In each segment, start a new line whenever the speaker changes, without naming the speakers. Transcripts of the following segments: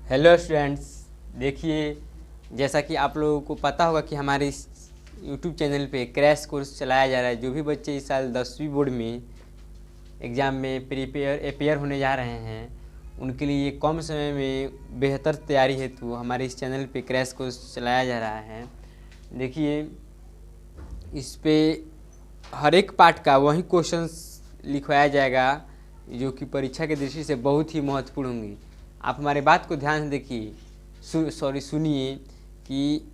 Hello students, देखिए जैसा कि आप लोगों को पता होगा कि हमारे इस यूट्यूब चैनल पे क्रैश कोर्स चलाया जा रहा है। जो भी बच्चे इस साल 10वीं बोर्ड में एग्ज़ाम में अपेयर होने जा रहे हैं, उनके लिए कम समय में बेहतर तैयारी हेतु हमारे इस चैनल पे क्रैश कोर्स चलाया जा रहा है। देखिए, इस पे हर एक पार्ट का वही क्वेश्चंस लिखवाया जाएगा जो कि परीक्षा की दृष्टि से बहुत ही महत्वपूर्ण होंगी। आप हमारे बात को ध्यान से देखिए, सुनिए कि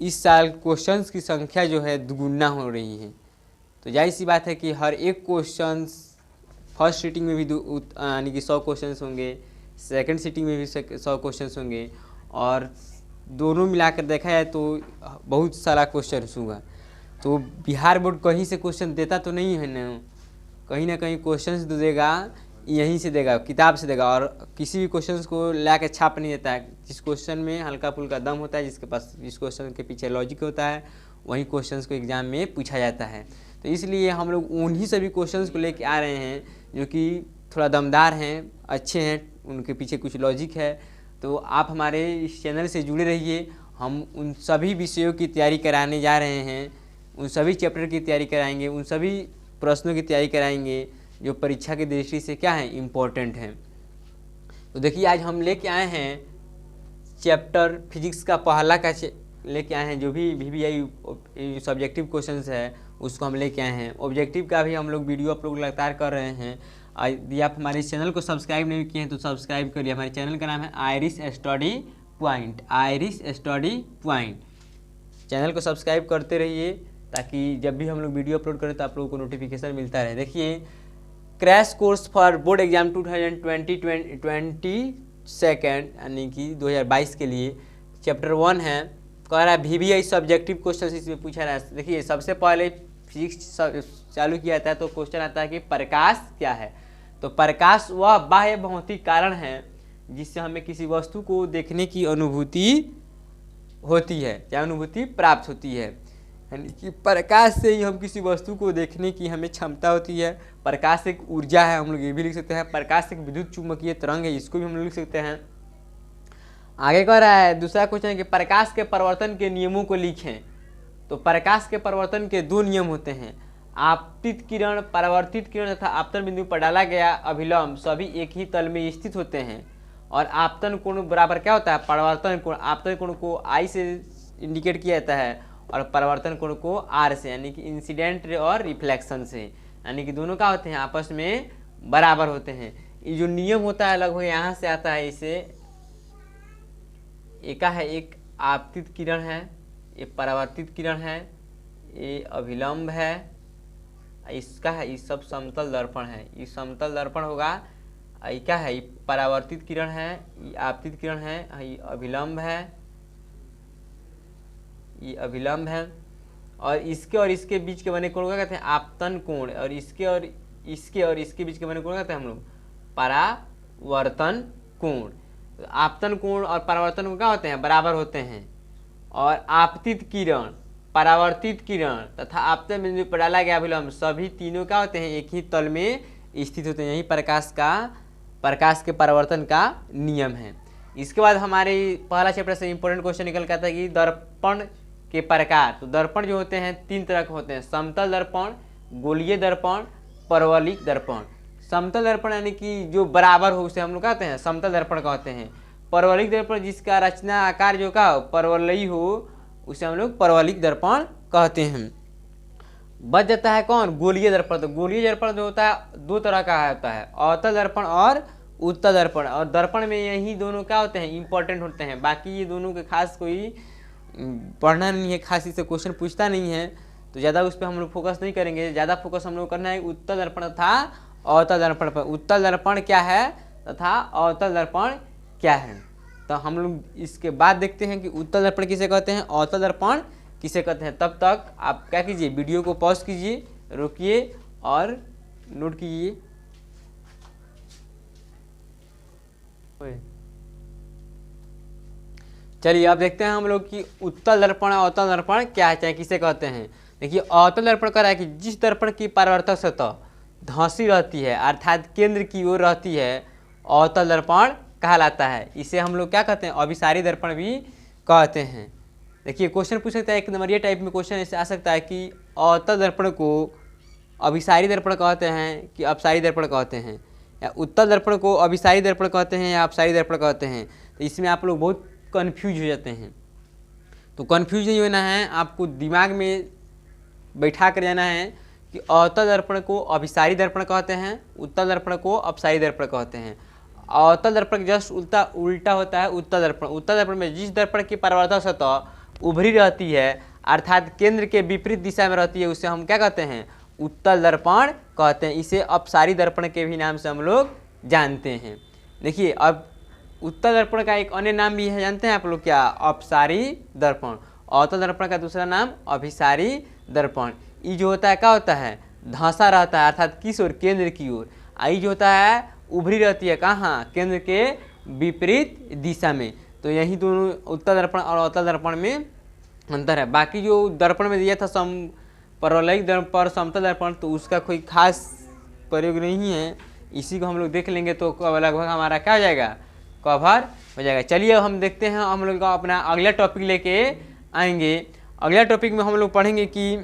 इस साल क्वेश्चंस की संख्या जो है दुगुना हो रही है। तो जाहिर सी बात है कि हर एक क्वेश्चंस फर्स्ट सीटिंग में भी यानी कि 100 क्वेश्चंस होंगे, सेकंड सीटिंग में भी 100 क्वेश्चंस होंगे, और दोनों मिलाकर देखा जाए तो बहुत सारा क्वेश्चन होगा। तो बिहार बोर्ड कहीं से क्वेश्चन देता तो नहीं है ना कहीं क्वेश्चंस देगा, यहीं से देगा, किताब से देगा, और किसी भी क्वेश्चंस को ला के छाप नहीं देता है। जिस क्वेश्चन में हल्का फुल्का दम होता है, जिस क्वेश्चन के पीछे लॉजिक होता है, वही क्वेश्चंस को एग्जाम में पूछा जाता है। तो इसलिए हम लोग उन्हीं सभी क्वेश्चंस को लेके आ रहे हैं जो कि थोड़ा दमदार हैं, अच्छे हैं, उनके पीछे कुछ लॉजिक है। तो आप हमारे इस चैनल से जुड़े रहिए। हम उन सभी विषयों की तैयारी कराने जा रहे हैं, उन सभी चैप्टर की तैयारी कराएंगे, उन सभी प्रश्नों की तैयारी कराएंगे जो परीक्षा की दृष्टि से क्या है, इम्पोर्टेंट है। तो देखिए, आज हम लेके आए हैं चैप्टर फिजिक्स का पहला का लेके आए हैं। जो भी VVI सब्जेक्टिव क्वेश्चंस है उसको हम लेके आए हैं। ऑब्जेक्टिव का भी हम लोग वीडियो आप लोग लगातार कर रहे हैं। यदि आप हमारे इस चैनल को सब्सक्राइब नहीं किए हैं तो सब्सक्राइब करिए। हमारे चैनल का नाम है आइरिस स्टडी पॉइंट। चैनल को सब्सक्राइब करते रहिए ताकि जब भी हम लोग वीडियो अपलोड करें तो आप लोगों को नोटिफिकेशन मिलता रहे। देखिए, crash course for board exam 2022 यानी कि 2022 के लिए चैप्टर 1 है। कह रहा है VVI सब्जेक्टिव क्वेश्चन इसमें पूछा रहा है। देखिए, सबसे पहले फिजिक्स चालू किया जाता है तो क्वेश्चन आता है कि प्रकाश क्या है। तो प्रकाश वह बाह्य भौतिक कारण है जिससे हमें किसी वस्तु को देखने की अनुभूति होती है, क्या अनुभूति प्राप्त होती है। यानी कि प्रकाश से ही हम किसी वस्तु को देखने की हमें क्षमता होती है। प्रकाश एक ऊर्जा है, हम लोग ये भी लिख सकते हैं। प्रकाश एक विद्युत चुम्बकीय तरंग है, इसको भी हम लोग लिख सकते हैं। आगे कह रहा है, दूसरा क्वेश्चन है कि प्रकाश के परिवर्तन के नियमों को लिखें। तो प्रकाश के परिवर्तन के 2 नियम होते हैं। आपतित किरण, परावर्तित किरण तथा आपतन बिंदु पर डाला गया अभिलंब सभी एक ही तल में स्थित होते हैं। और आपतन कोण बराबर क्या होता है, परावर्तन कोण। आपतन कोण को I से इंडिकेट किया जाता है और परावर्तन कोण को R से, यानी कि इंसिडेंट रे और रिफ्लेक्शन से, यानी कि दोनों क्या होते हैं, आपस में बराबर होते हैं। ये जो नियम होता है लगभग यहाँ से आता है। इसे एक है, एक आपतित किरण है, ये परावर्तित किरण है, ये अभिलंब है, इसका है, ये सब समतल दर्पण है। ये समतल दर्पण होगा। ये क्या है, ये परावर्तित किरण है, ये आपतित किरण है, ये अभिलंब है, ये अभिलंब है। और इसके बीच के बने कोण को कहते हैं आपतन कोण। और इसके बीच के बने कोण कहते हैं हम लोग परावर्तन कोण। आपतन कोण और परावर्तन कोण क्या होते हैं, बराबर होते हैं। और आपतित किरण, परावर्तित किरण तथा आपतन बिंदु पर डाला गया अभिलंब सभी तीनों क्या होते हैं, एक ही तल में स्थित होते हैं। यही प्रकाश के परावर्तन का नियम है। इसके बाद हमारे पहला चैप्टर से इंपॉर्टेंट क्वेश्चन निकल के आता है कि दर्पण के प्रकार। तो दर्पण जो होते हैं 3 तरह के होते हैं, समतल दर्पण, गोलीय दर्पण, परवलयिक दर्पण। समतल दर्पण यानी कि जो बराबर हो उसे हम लोग कहते हैं समतल दर्पण कहते हैं। परवलयिक दर्पण जिसका रचना आकार जो का परवलयी हो उसे हम लोग परवलयिक दर्पण कहते हैं। बच जाता है कौन, गोलीय दर्पण। तो गोलीय दर्पण जो होता है 2 तरह का होता है, अवतल दर्पण और उत्तल दर्पण। और दर्पण में यही दोनों क्या होते हैं, इंपॉर्टेंट होते हैं। बाकी ये दोनों के खास कोई पढ़ना नहीं है, खास इससे क्वेश्चन पूछता नहीं है, तो ज़्यादा उस पर हम लोग फोकस नहीं करेंगे। ज़्यादा फोकस हम लोग करना है उत्तल दर्पण तथा अवतल दर्पण पर। उत्तल दर्पण क्या है तथा अवतल दर्पण क्या है, तो हम लोग इसके बाद देखते हैं कि उत्तल दर्पण किसे कहते हैं, अवतल दर्पण किसे कहते हैं। तब तक आप क्या कीजिए, वीडियो को पॉज कीजिए, रोकिए और नोट कीजिए। चलिए अब देखते हैं हम लोग कि उत्तल दर्पण और अवतल दर्पण क्या है, चाहे किसे कहते हैं। देखिए, अवतल दर्पण कह रहा है कि जिस दर्पण की परावर्तक सतह धंसी रहती है अर्थात केंद्र की ओर रहती है, अवतल दर्पण कहलाता है। इसे हम लोग क्या कहते हैं, अभिसारी दर्पण भी कहते हैं। देखिए क्वेश्चन पूछ सकता है, एक नंबरिया टाइप में क्वेश्चन ऐसे आ सकता है कि अवतल दर्पण को अभिसारी दर्पण कहते हैं कि अपसारी दर्पण कहते हैं, या उत्तल दर्पण को अभिसारी दर्पण कहते हैं या अपसारी दर्पण कहते हैं। तो इसमें आप लोग बहुत कन्फ्यूज हो जाते हैं। तो कन्फ्यूज नहीं होना है, आपको दिमाग में बैठा कर जाना है कि अवतल दर्पण को अभिसारी दर्पण कहते हैं, उत्तल दर्पण को अपसारी दर्पण कहते हैं। अवतल दर्पण जस्ट उल्टा होता है उत्तल दर्पण। उत्तल दर्पण में जिस दर्पण की परावर्तक सतह उभरी रहती है अर्थात केंद्र के विपरीत दिशा में रहती है, उसे हम क्या कहते हैं, उत्तल दर्पण कहते हैं। इसे अपसारी दर्पण के भी नाम से हम लोग जानते हैं। देखिए अब उत्तल दर्पण का एक अन्य नाम भी है, जानते हैं आप लोग क्या, अपसारी दर्पण। अवतल दर्पण का दूसरा नाम अभिसारी दर्पण। ये जो होता है क्या होता है, धंसा रहता है अर्थात किस ओर, केंद्र की ओर। आई जो होता है उभरी रहती है कहाँ, केंद्र के विपरीत दिशा में। तो यही दोनों उत्तल दर्पण और अवतल दर्पण में अंतर है। बाकी जो दर्पण में दिया था परवलयिक दर्पण, समतल दर्पण, तो उसका कोई खास प्रयोग नहीं है। इसी को हम लोग देख लेंगे तो लगभग हमारा क्या हो जाएगा, कवर हो जाएगा। चलिए अब हम देखते हैं, हम लोग अपना अगला टॉपिक लेके आएंगे। अगला टॉपिक में हम लोग पढ़ेंगे कि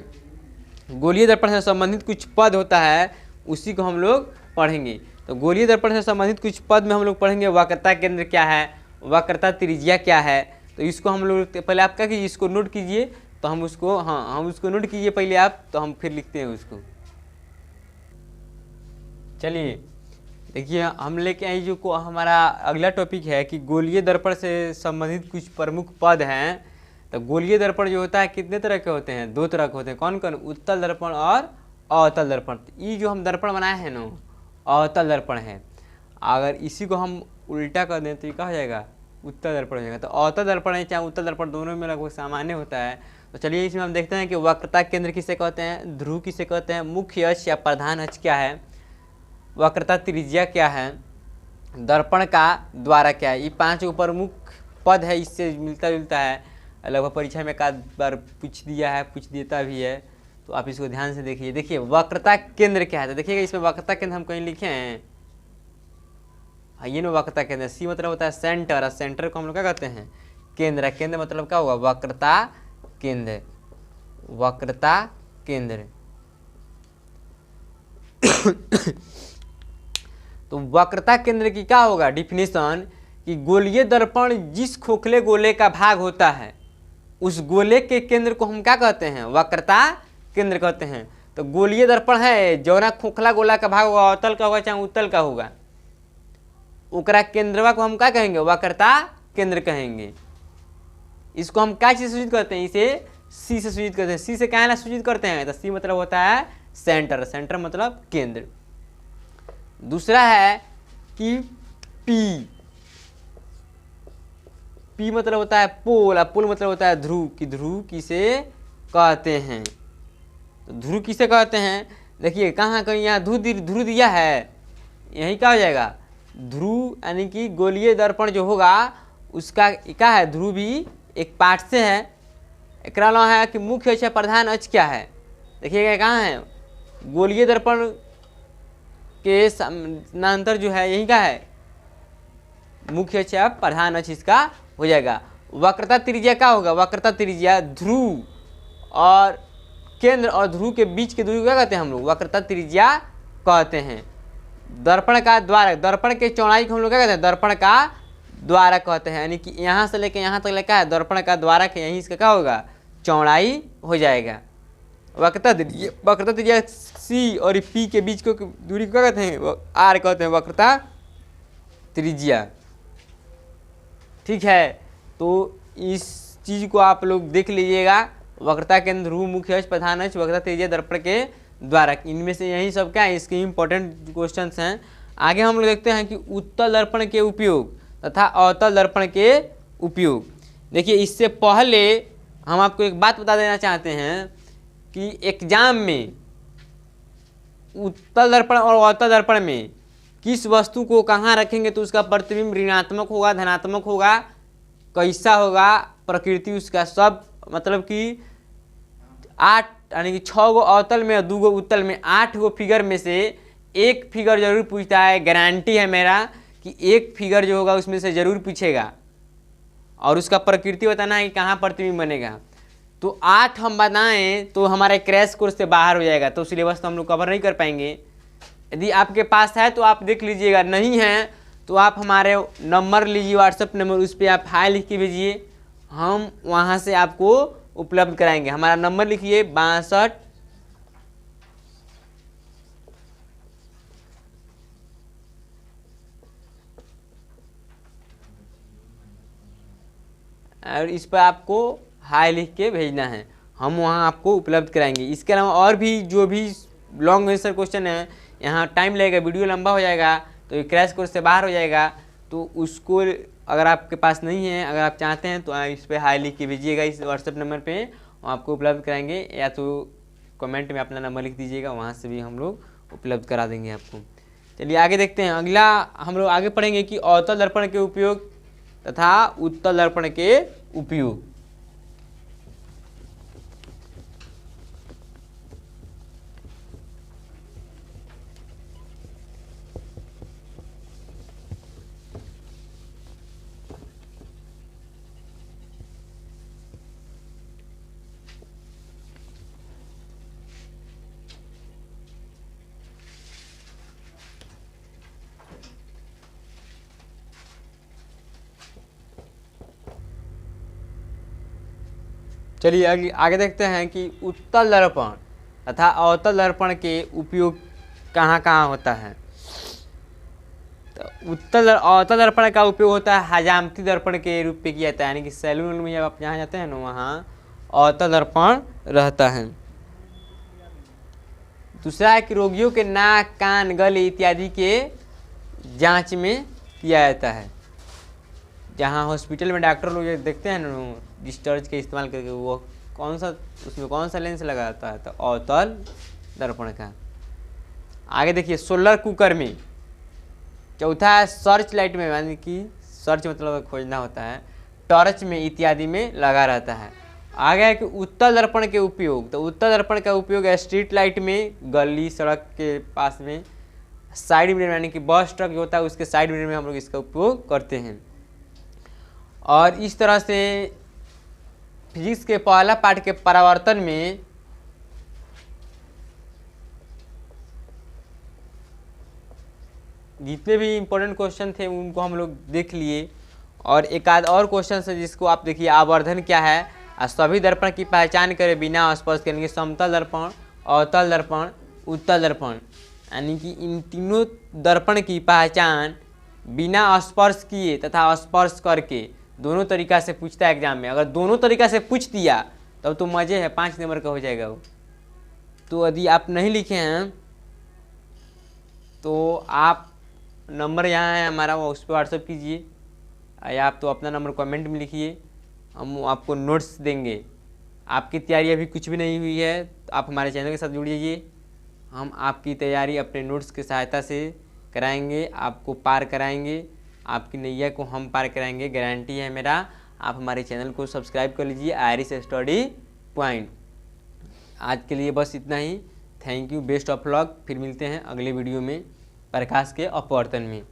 गोलीय दर्पण से संबंधित कुछ पद होता है, उसी को हम लोग पढ़ेंगे। तो गोलीय दर्पण से संबंधित कुछ पद में हम लोग पढ़ेंगे वक्रता केंद्र क्या है, वक्रता त्रिज्या क्या है। तो इसको हम लोग पहले आप क्या कीजिए, इसको नोट कीजिए, तो हम उसको हम उसको नोट कीजिए पहले आप, तो हम फिर लिखते हैं उसको। चलिए देखिए हम लेके आई जो हमारा अगला टॉपिक है कि गोलीय दर्पण से संबंधित कुछ प्रमुख पद हैं। तो गोलीय दर्पण जो होता है कितने तरह के होते हैं, दो तरह के होते हैं। कौन कौन, उत्तल दर्पण और अवतल दर्पण। ये जो हम दर्पण बनाए हैं ना, अवतल दर्पण है। अगर इसी को हम उल्टा कर दें तो ये क्या हो जाएगा, उत्तल दर्पण हो जाएगा। तो अवतल दर्पण है चाहे उत्तल दर्पण, दोनों में लगभग सामान्य होता है। तो चलिए इसमें हम देखते हैं कि वक्रता केंद्र किसे कहते हैं, ध्रुव किसे कहते हैं, मुख्य अक्ष या प्रधान अक्ष क्या है, वक्रता त्रिज्या क्या है, दर्पण का द्वारा क्या है। ये पांच प्रमुख पद है, इससे मिलता जुलता है। लगभग परीक्षा में एक आध बार पूछ दिया है, पूछ देता भी है, तो आप इसको ध्यान से देखिए। देखिए वक्रता केंद्र क्या है, तो देखिएगा इसमें वक्रता केंद्र हम कहीं लिखे हैं, ये ना वक्रता केंद्र। सी मतलब होता है सेंटर, और सेंटर को हम लोग क्या कहते हैं, केंद्र। केंद्र मतलब क्या होगा, वक्रता केंद्र, वक्रता केंद्र। तो वक्रता केंद्र की क्या होगा डिफिनेशन, कि गोलीय दर्पण जिस खोखले गोले का भाग होता है उस गोले के केंद्र को हम क्या कहते हैं, वक्रता केंद्र कहते हैं। तो गोलीय दर्पण है जो ना खोखला गोला का भाग होगा, अवतल का होगा चाहे उत्तल का होगा, ओकरा केंद्रवा को हम क्या कहेंगे, वक्रता केंद्र कहेंगे। इसको हम क्या चीज सूचित करते हैं, इसे सी से सूचित करते हैं। सी से क्या सूचित करते हैं, तो सी मतलब होता है सेंटर, सेंटर मतलब केंद्र। दूसरा है कि पी, पी मतलब होता है पोल, और पोल मतलब होता है ध्रुव, कि ध्रुव किसे कहते हैं। तो ध्रुव किसे कहते हैं, देखिए कहाँ कहीं यहाँ ध्रुव दिया है, यही क्या हो जाएगा, ध्रुव। यानी कि गोलीय दर्पण जो होगा उसका क्या है, ध्रुव भी एक पार्ट से है। एक है कि मुख्य अक्ष प्रधान अक्ष क्या है, देखिएगा कहाँ है, गोलीय दर्पण के समानांतर जो है यही क्या है, मुख्य अक्ष प्रधान अक्ष इसका हो जाएगा। वक्रता त्रिज्या क्या होगा, वक्रता त्रिज्या ध्रुव और केंद्र और ध्रुव के बीच के दूरी को क्या कहते हैं हम लोग, वक्रता त्रिज्या कहते हैं। दर्पण का द्वारा, दर्पण के चौड़ाई को हम लोग क्या कहते हैं, दर्पण का द्वारा कहते हैं। यानी कि यहाँ से लेकर यहाँ तक लेकर है दर्पण का द्वारा के, यहीं इसका क्या होगा, चौड़ाई हो जाएगा। वक्रता त्रिज्या सी और पी के बीच को दूरी को क्या कहते हैं, आर कहते हैं, वक्रता त्रिज्या। ठीक है, तो इस चीज को आप लोग देख लीजिएगा, वक्रता केंद्र, ध्रुव, मुख्य अक्ष, प्रधान अक्ष, वक्रता त्रिज्या दर्पण के द्वारा। इनमें से यही सब क्या है, इसके इंपॉर्टेंट क्वेश्चंस हैं। आगे हम लोग देखते हैं कि उत्तल दर्पण के उपयोग तथा अवतल दर्पण के उपयोग। देखिए इससे पहले हम आपको एक बात बता देना चाहते हैं कि एग्जाम में उत्तल दर्पण और अवतल दर्पण में किस वस्तु को कहाँ रखेंगे तो उसका प्रतिबिंब ऋणात्मक होगा, धनात्मक होगा, कैसा होगा, प्रकृति उसका सब, मतलब कि 8 यानी कि 6 गो अवतल में और 2 गो उत्तल में 8 गो फिगर में से एक फिगर जरूर पूछता है। गारंटी है मेरा कि एक फिगर जो होगा उसमें से ज़रूर पूछेगा और उसका प्रकृति बताना है कि कहाँ प्रतिबिंब बनेगा। तो 8 हम बताएं तो हमारे क्रैश कोर्स से बाहर हो जाएगा, तो सिलेबस तो हम लोग कवर नहीं कर पाएंगे। यदि आपके पास है तो आप देख लीजिएगा, नहीं है तो आप हमारे नंबर लीजिए, व्हाट्सएप नंबर, उस पर आप हाय लिख के भेजिए, हम वहाँ से आपको उपलब्ध कराएंगे। हमारा नंबर लिखिए 62 और इस पर आपको हाय लिख के भेजना है, हम वहाँ आपको उपलब्ध कराएंगे। इसके अलावा और भी जो भी लॉन्ग आंसर क्वेश्चन है, यहाँ टाइम लगेगा, वीडियो लंबा हो जाएगा तो ये क्रैश कोर्स से बाहर हो जाएगा, तो उसको अगर आपके पास नहीं है, अगर आप चाहते हैं तो आप इस पर हाई लिख के भेजिएगा इस व्हाट्सएप नंबर पे, हम आपको उपलब्ध कराएंगे, या तो कमेंट में अपना नंबर लिख दीजिएगा, वहाँ से भी हम लोग उपलब्ध करा देंगे आपको। चलिए आगे देखते हैं। अगला हम लोग आगे पढ़ेंगे कि अवतल दर्पण के उपयोग तथा उत्तल दर्पण के उपयोग। चलिए आगे देखते हैं कि उत्तल दर्पण तथा अवतल दर्पण के उपयोग कहाँ कहाँ होता है। तो अवतल दर्पण का उपयोग होता है हजामती दर्पण के रूप में किया जाता है, यानी कि सैलून में जब आप जहाँ जाते हैं ना वहाँ अवतल दर्पण रहता है। दूसरा है कि रोगियों के नाक, कान, गले इत्यादि के जांच में किया जाता है। जहाँ हॉस्पिटल में डॉक्टर लोग देखते हैं ना डिस्चार्ज के इस्तेमाल करके, वो उसमें कौन सा लेंस लगाता है, तो अवतल दर्पण का। आगे देखिए सोलर कुकर में। चौथा है सर्च लाइट में, यानी कि सर्च मतलब खोजना होता है, टॉर्च में इत्यादि में लगा रहता है। आगे है कि उत्तल दर्पण के उपयोग। तो उत्तल दर्पण का उपयोग है स्ट्रीट लाइट में, गली सड़क के पास में, साइड मिरर यानी कि बस ट्रक जो होता है उसके साइड मिरर में हम लोग इसका उपयोग करते हैं। और इस तरह से फिजिक्स के पहला पार्ट के परावर्तन में जितने भी इम्पोर्टेंट क्वेश्चन थे उनको हम लोग देख लिए। और एक आध और क्वेश्चन है जिसको आप देखिए, आवर्धन क्या है, सभी दर्पण की पहचान करें बिना स्पर्श के, समतल दर्पण, अवतल दर्पण, उत्तल दर्पण, यानी कि इन तीनों दर्पण की पहचान बिना स्पर्श किए तथा स्पर्श करके दोनों तरीका से पूछता है एग्जाम में। अगर दोनों तरीका से पूछ दिया तब तो मज़े है, 5 नंबर का हो जाएगा वो। तो यदि आप नहीं लिखे हैं तो आप नंबर यहाँ है हमारा, वो उस पर व्हाट्सअप कीजिए, या आप तो अपना नंबर कमेंट में लिखिए, हम आपको नोट्स देंगे। आपकी तैयारी अभी कुछ भी नहीं हुई है तो आप हमारे चैनल के साथ जुड़ जाइए, हम आपकी तैयारी अपने नोट्स की सहायता से कराएंगे, आपको पार कराएंगे, आपकी नैया को हम पार कराएंगे, गारंटी है मेरा। आप हमारे चैनल को सब्सक्राइब कर लीजिए, आयरिश स्टडी पॉइंट। आज के लिए बस इतना ही, thank you, best of luck. फिर मिलते हैं अगले वीडियो में प्रकाश के अपवर्तन में।